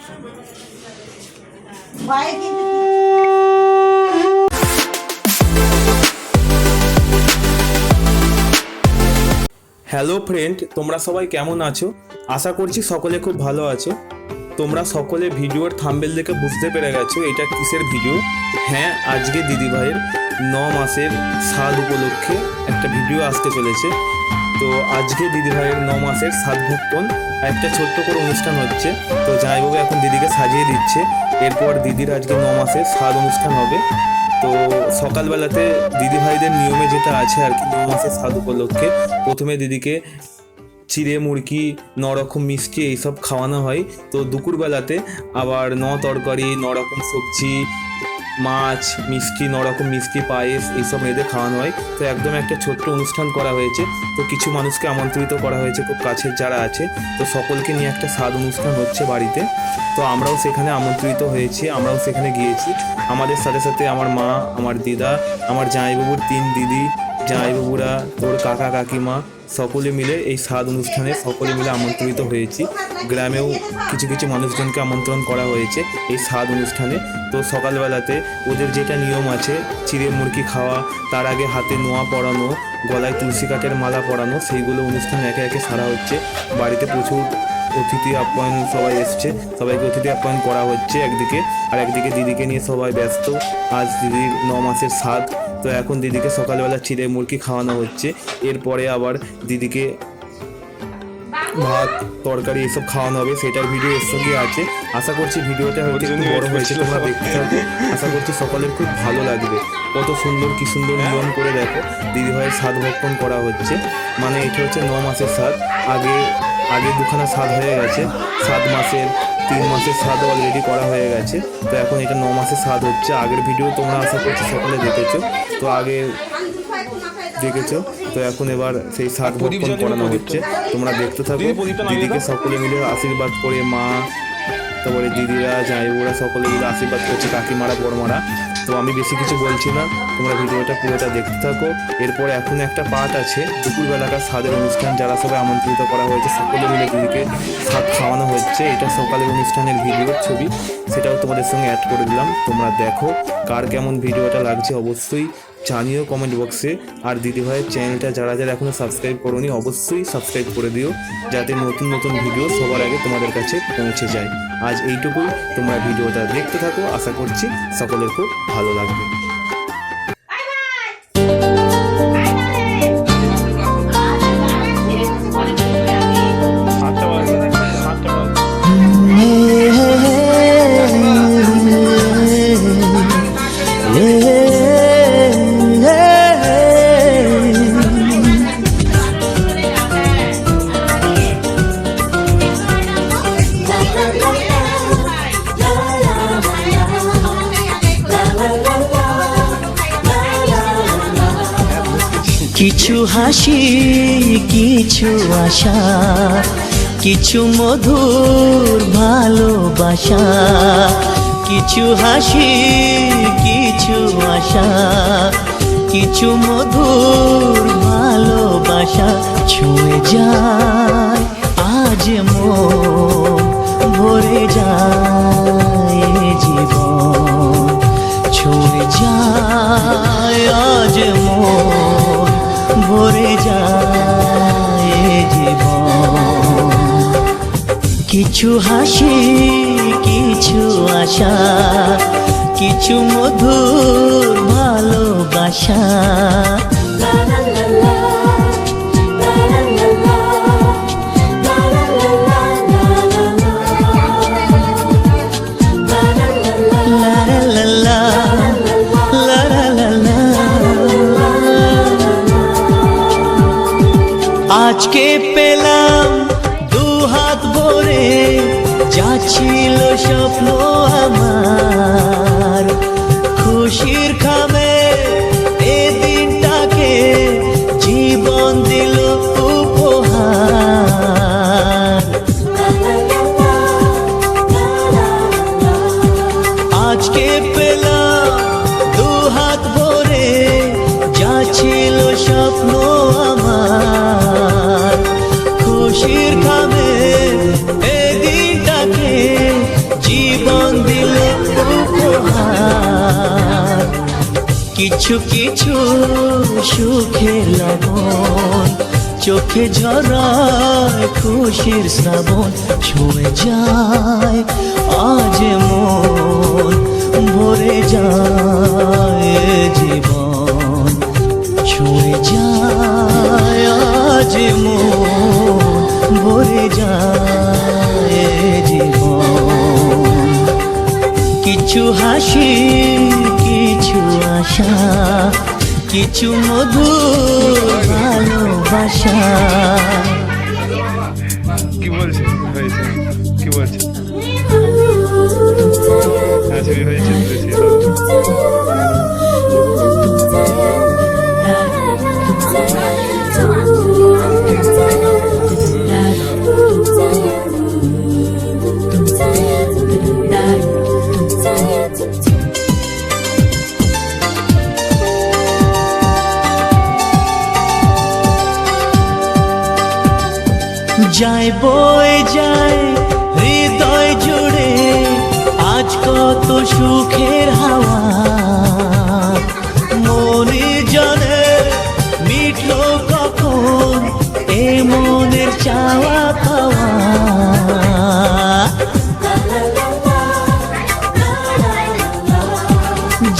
Hello friend, তোমরা সবাই কেমন আছো? আশা করছি সকলে খুব ভালো আছো। তোমরা সকলে ভিডিওর থাম্বনেল দেখে বুঝতে পেরে গেছো এটা কিসের ভিডিও। হ্যাঁ, আজকে দিদিভাইয়ের 9 মাসের সাধ উপলক্ষে একটা ভিডিও আসতে চলেছে। তো আজকে দিদিভাইয়ের 9 মাসের সাধ ভক্ষণ একটা ছোট্ট করে অনুষ্ঠান হচ্ছে। তো জামাইবাবু এখন দিদিকে সাজিয়ে দিচ্ছে। এরপর দিদির আজকে 9 মাসের সাধ অনুষ্ঠান হবে। তো সকালবেলাতে দিদিভাইদের নিয়মে যেটা আছে আর কি, 9 মাসের সাধ উপলক্ষে প্রথমে দিদিকে চিড়ে মুড়কি 9 রকম মিষ্টি এইসব খাওয়ানো হয়। তো দুপুরবেলাতে আবার 9 তরকারি, 9 রকম সবজি, মাছ, মিষ্টি, 9 রকম মিষ্টি, পায়েস এইসব মেয়েদের খাওয়ানো হয়। তো একদম একটা ছোট্ট অনুষ্ঠান করা হয়েছে। তো কিছু মানুষকে আমন্ত্রিত করা হয়েছে খুব কাছের যারা আছে। তো সকলকে নিয়ে একটা স্বাদ অনুষ্ঠান হচ্ছে বাড়িতে। তো আমরাও সেখানে আমন্ত্রিত হয়েছি, আমরাও সেখানে গিয়েছি। আমাদের সাথে সাথে আমার মা, আমার দিদা, আমার জামাইবাবুর 3 দিদি, জামাইবাবুরা, তোর কাকা কাকিমা সকলে মিলে এই স্বাদ অনুষ্ঠানে সকলে মিলে আমন্ত্রিত হয়েছি। গ্রামেও কিছু কিছু মানুষজনকে আমন্ত্রণ করা হয়েছে এই স্বাদ অনুষ্ঠানে। তো সকালবেলাতে ওদের যেটা নিয়ম আছে, চিড়ে মুড়কি খাওয়া, তার আগে হাতে নোয়া পরানো, গলায় তুলসী কাঠের মালা পরানো, সেইগুলো অনুষ্ঠান একে একে সারা হচ্ছে। বাড়িতে প্রচুর অতিথি আপ্যায়ন সবাই এসছে, সবাইকে অতিথি আপ্যায়ন করা হচ্ছে একদিকে, আর একদিকে দিদিকে নিয়ে সবাই ব্যস্ত। আজ দিদির 9 মাসের স্বাদ। তো এখন দিদিকে সকালবেলা চিড়ে মুড়কি খাওয়ানো হচ্ছে। এরপরে আবার দিদিকে ভাত তরকারি এসব খাওয়ানো হবে, সেটার ভিডিও এর সঙ্গে আছে। আশা করছি ভিডিওটা হয়তো একটু বড় হয়েছে, তোমরা দেখতে থাকো। আশা করছি সকলের খুব ভালো লাগবে। কত সুন্দর, কি সুন্দর নিয়ম করে দেখো দিদিভাইয়ের স্বাদ ভক্ষণ করা হচ্ছে। মানে এটা হচ্ছে 9 মাসের স্বাদ। আগে দুখানা স্বাদ হয়ে গেছে, 7 মাসের, 3 মাসের স্বাদ অলরেডি করা হয়ে গেছে। তো এখন এটা 9 মাসের স্বাদ হচ্ছে। আগের ভিডিও তোমরা আশা করছি সকলে দেখেছো। তো আগে দেখেছো, তো এখন এবার সেই স্বাদ ভক্ষণ করানো হচ্ছে। তোমরা দেখতে থাকো। দিদিকে সকলে মিলে আশীর্বাদ করে, মা, তারপরে দিদিরা, জামাইবাবুরা সকলে মিলে আশীর্বাদ করছে, কাকিমারা, বড়মারা। তো আমি বেশি কিছু বলছি না, তোমরা ভিডিওটা পুরোটা দেখতে থাকো। এরপর এখন একটা পার্ট আছে, দুপুরবেলাকার স্বাদের অনুষ্ঠান। যারা সবাই আমন্ত্রিত করা হয়েছে সকলে মিলে দিদিকে স্বাদ খাওয়ানো হচ্ছে। এটা সকালের অনুষ্ঠানের ভিডিওর ছবি, সেটাও তোমাদের সঙ্গে অ্যাড করে দিলাম। তোমরা দেখো কার কেমন ভিডিওটা লাগছে অবশ্যই জানিও কমেন্ট বক্সে। আর দিদিভাইয়ের চ্যানেলটা যারা যারা এখনও সাবস্ক্রাইব করোনি অবশ্যই সাবস্ক্রাইব করে দিও, যাতে নতুন নতুন ভিডিও সবার আগে তোমাদের কাছে পৌঁছে যায়। আজ এইটুকুই, তোমরা ভিডিওটা দেখতে থাকো। আশা করছি সকলের খুব ভালো লাগবে। কিছু হাসি, কিছু আশা, কিছু মধুর ভালোবাসা। কিছু হাসি, কিছু আশা, কিছু মধুর ভালোবাসা। ছুঁয়ে যায় আজ মন, ভরে যায় জীবন। ছুঁয়ে যায় আজ মন, ভরে যায় জীবন। কিছু হাসি, কিছু আশা, কিছু মধুর ভালোবাসা। আজকে পেলাম 2 হাত ভরে, যা ছিল স্বপ্ন আমার। খুশির খামে এ দিনটাকে জীবন দিল উপহার। আজকে পেলাম 2 হাত ভরে, যা ছিল স্বপ্ন আমার। খুশির খামে এ দিনটাকে জীবন দিল উপহার। কিছু কিছু সুখের লবণ চোখে ঝরায় খুশির শ্রাবণ, ছুঁয়ে যায় আজ মন, ভরে যায় জীবন, ছুঁয়ে যায় আজ মন, ভরে যায় জীবন। কিছু হাসি, কিছু আশা, কিছু মধুর ভালোবাসা। কি বলছে হয়েছে, কি বলছে? হ্যাঁ ছবি হয়েছে, যায় বয়ে যায় হৃদয় জুড়ে আজ কত সুখের হাওয়া, মনে জানে মিটলো কখন এ মনের চাওয়া পাওয়া।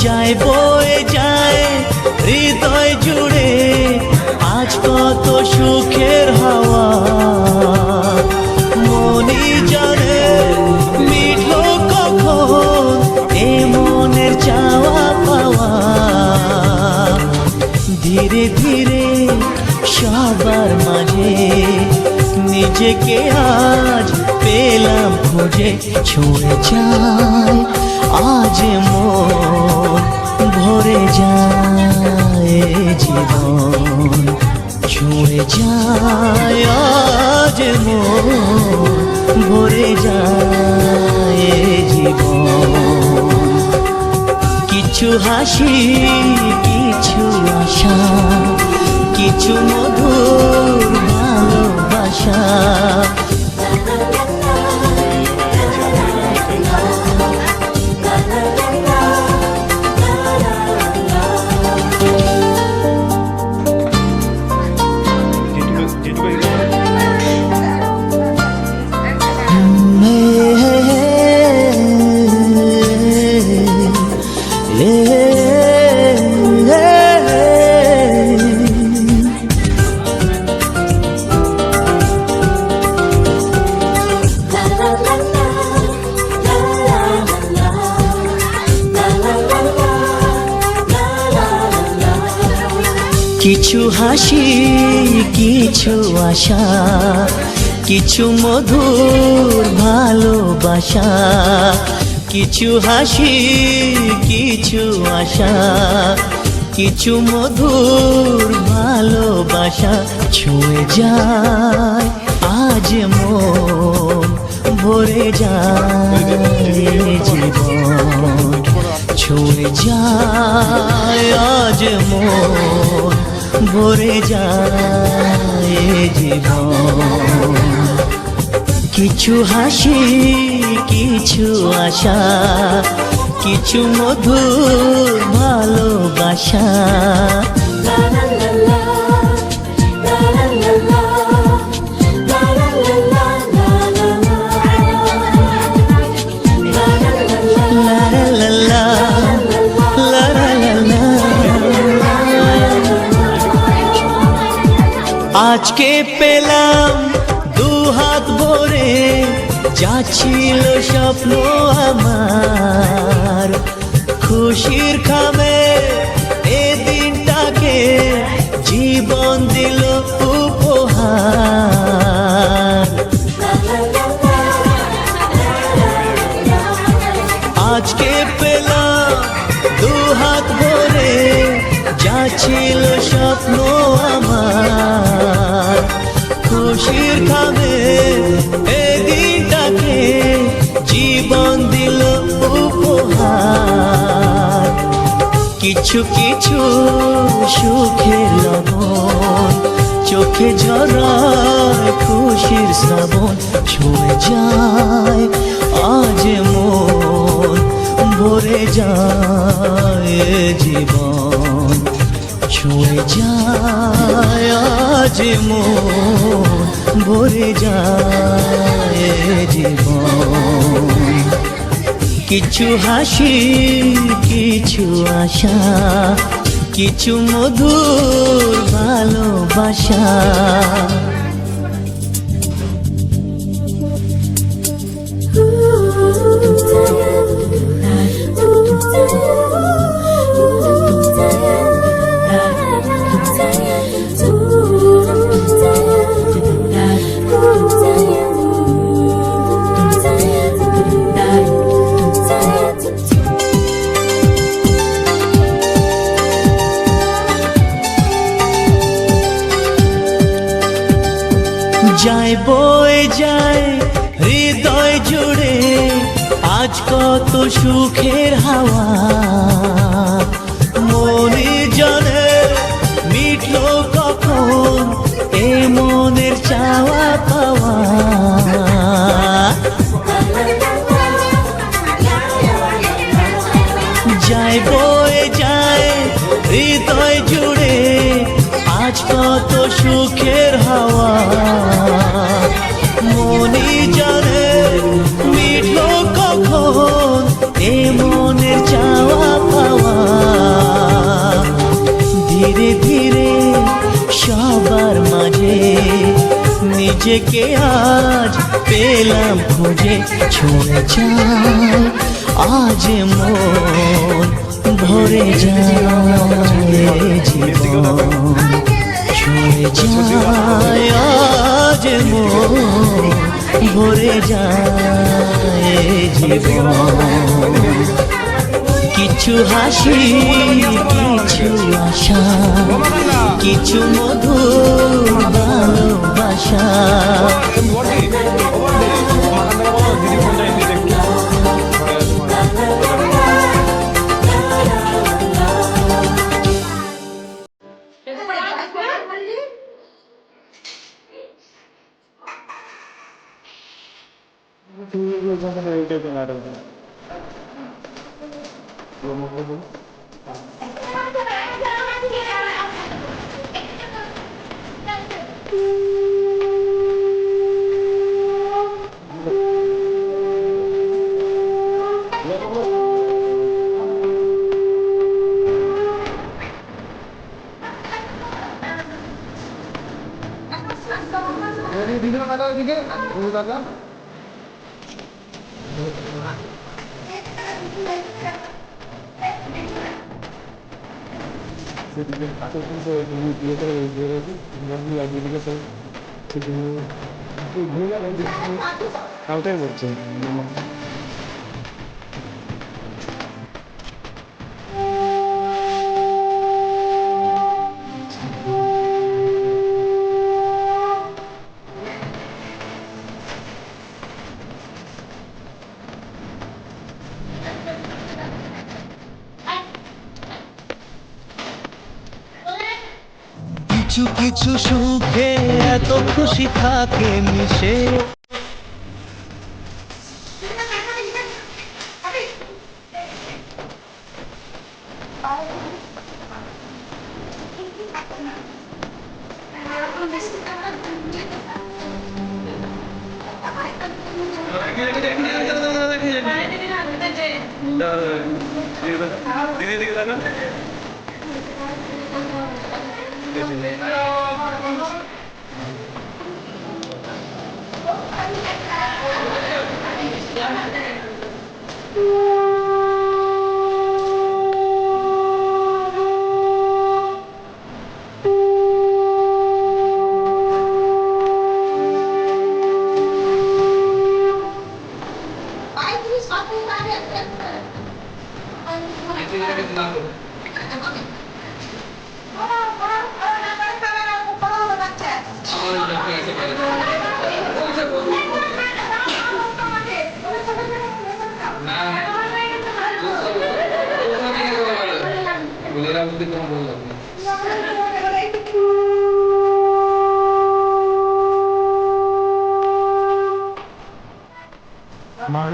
যায় বয়ে যায় হৃদয় জুড়ে আজ কত সুখের হাওয়া, মনে জানে মিটলো কখন এ মনের চাওয়া পাওয়া। ধীরে ধীরে সবার মাঝে নিজেকে আজ পেলাম খুঁজে, ছুঁয়ে যায় আজ মন, ভরে যায় জীবন, ছুঁয়ে যায় আজ মন, ভরে যায় জীবন। কিছু হাসি, কিছু আশা, কিছু মধুর ভালোবাসা। কিছু হাসি, কিছু আশা, কিছু মধুর ভালোবাসা। কিছু হাসি, কিছু আশা, কিছু মধুর ভালোবাসা। ছুঁয়ে যায় আজ মন, ভরে যায় জীবন, ছুঁয়ে যায় আজ মন, ভরে যায় জীবন। কিছু হাসি, কিছু আশা, কিছু মধুর ভালোবাসা। আজকে পেলাম দু হাত ভরে, যা ছিল স্বপ্ন আমার, খুশির খামে এ দিনটাকে জীবন দিল উপহার। আজকে পেলাম দু হাত ভরে, যা ছিল স্বপ্ন আমার, খুশির খামে এ দিনটাকে জীবন দিল উপহার। কিছু কিছু সুখের লবণ চোখে ঝরায় খুশির শ্রাবণ, ছুঁয়ে যায় আজ মন, ভরে যায় এ জীবন, ছুঁয়ে যায় আজ মন, ভরে যায় এ জীবন। কিছু হাসি, কিছু আশা, কিছু মধুর ভালোবাসা। যায় বয়ে যায় হৃদয় জুড়ে আজ কত সুখের হাওয়া, মনে জানে মিটলো কখন এ মনের চাওয়া পাওয়া। যায় বয়ে যায় হৃদয় জুড়ে আজ কত সুখের হাওয়া, মনি জানে মিটলো কখন এ মনের চাওয়া পাওয়া। ধীরে ধীরে সবার মাঝে নিজেকে আজ পেলাম খুঁজে, ছুঁয়ে যায় আজ মন, ভরে যায় জীবন, ছুঁয়ে যায় আজ মন, ভরে যায় জীবন। কিছু হাসি, কিছু আশা, কিছু মধুর ভালোবাসা। ওটাই বলছি। কিছু কিছু সুখে এত খুশি থাকে মিশে, মার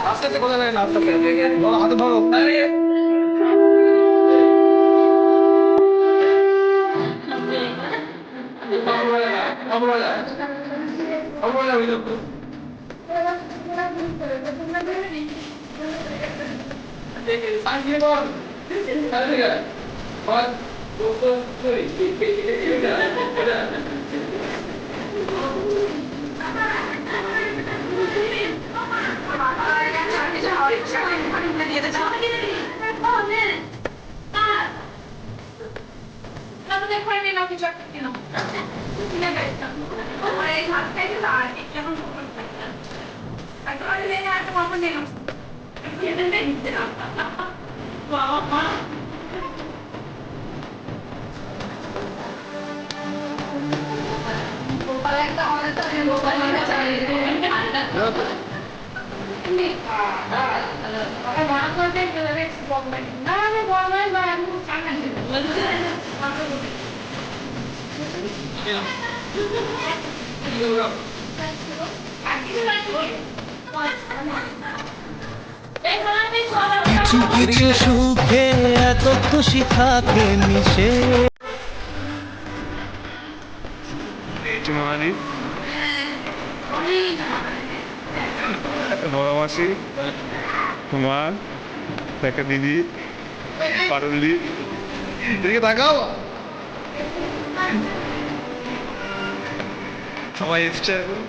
আস্তে আস্তে কথা বলেন, আস্তে আস্তে হাতে ধরো। কিছু কিছু সুখে এত খুশি থাকে মিশে। মানে বড় মাসি, মা, একটা দিদি, পারুলি, এদিকে তাকাও। সবাই এসছে এখন।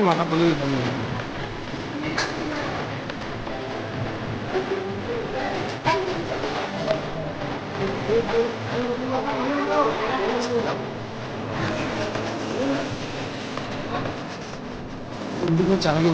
মাথা বলে দিতাম চালানো